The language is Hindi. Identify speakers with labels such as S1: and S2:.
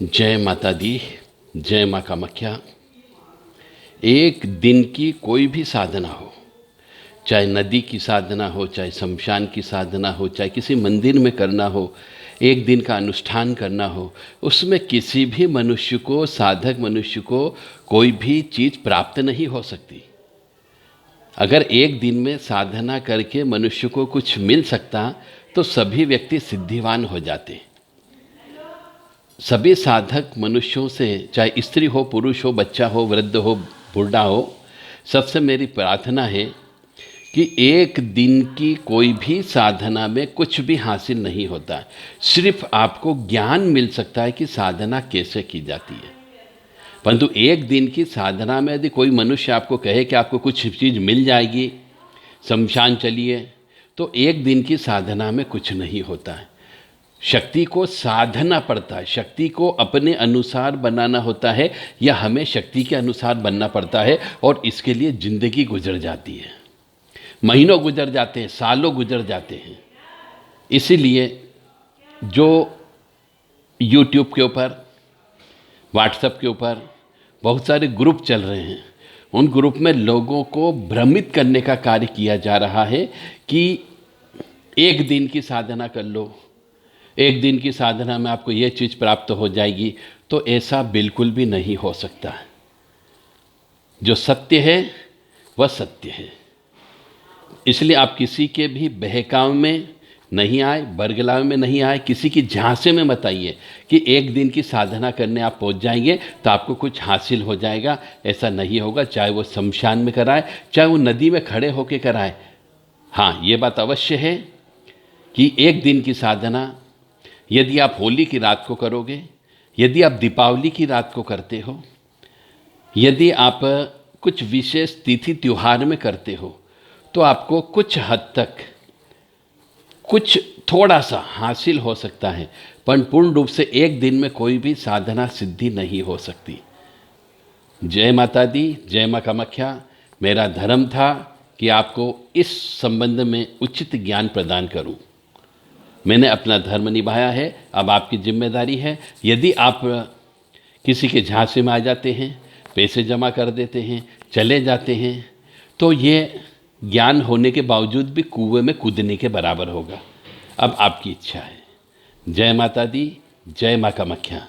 S1: जय माता दी, जय माँ कामाख्या। एक दिन की कोई भी साधना हो, चाहे नदी की साधना हो, चाहे शमशान की साधना हो, चाहे किसी मंदिर में करना हो, एक दिन का अनुष्ठान करना हो, उसमें किसी भी मनुष्य को, साधक मनुष्य को कोई भी चीज़ प्राप्त नहीं हो सकती। अगर एक दिन में साधना करके मनुष्य को कुछ मिल सकता तो सभी व्यक्ति सिद्धिवान हो जाते। सभी साधक मनुष्यों से, चाहे स्त्री हो, पुरुष हो, बच्चा हो, वृद्ध हो, बूढ़ा हो, सबसे मेरी प्रार्थना है कि एक दिन की कोई भी साधना में कुछ भी हासिल नहीं होता। सिर्फ आपको ज्ञान मिल सकता है कि साधना कैसे की जाती है। परंतु एक दिन की साधना में यदि कोई मनुष्य आपको कहे कि आपको कुछ चीज़ मिल जाएगी, शमशान चलिए, तो एक दिन की साधना में कुछ नहीं होता है। शक्ति को साधना पड़ता है, शक्ति को अपने अनुसार बनाना होता है, या हमें शक्ति के अनुसार बनना पड़ता है। और इसके लिए जिंदगी गुजर जाती है, महीनों गुजर जाते हैं, सालों गुजर जाते हैं। इसीलिए जो यूट्यूब के ऊपर, व्हाट्सएप के ऊपर बहुत सारे ग्रुप चल रहे हैं, उन ग्रुप में लोगों को भ्रमित करने का कार्य किया जा रहा है कि एक दिन की साधना कर लो, एक दिन की साधना में आपको ये चीज़ प्राप्त हो जाएगी। तो ऐसा बिल्कुल भी नहीं हो सकता। जो सत्य है वह सत्य है। इसलिए आप किसी के भी बहकाव में नहीं आए, बरगलाव में नहीं आए, किसी की झांसे में मत आइए कि एक दिन की साधना करने आप पहुंच जाएंगे तो आपको कुछ हासिल हो जाएगा। ऐसा नहीं होगा। चाहे वो शमशान में कराए, चाहे वो नदी में खड़े होकर कराए। हाँ, ये बात अवश्य है कि एक दिन की साधना यदि आप होली की रात को करोगे, यदि आप दीपावली की रात को करते हो, यदि आप कुछ विशेष तिथि त्योहार में करते हो, तो आपको कुछ हद तक कुछ थोड़ा सा हासिल हो सकता है। पर पूर्ण रूप से एक दिन में कोई भी साधना सिद्धि नहीं हो सकती। जय माता दी, जय माँ कामाख्या। मेरा धर्म था कि आपको इस संबंध में उचित ज्ञान प्रदान करूं। मैंने अपना धर्म निभाया है, अब आपकी जिम्मेदारी है। यदि आप किसी के झांसे में आ जाते हैं, पैसे जमा कर देते हैं, चले जाते हैं, तो ये ज्ञान होने के बावजूद भी कुएं में कूदने के बराबर होगा। अब आपकी इच्छा है। जय माता दी, जय माँ कामाख्या।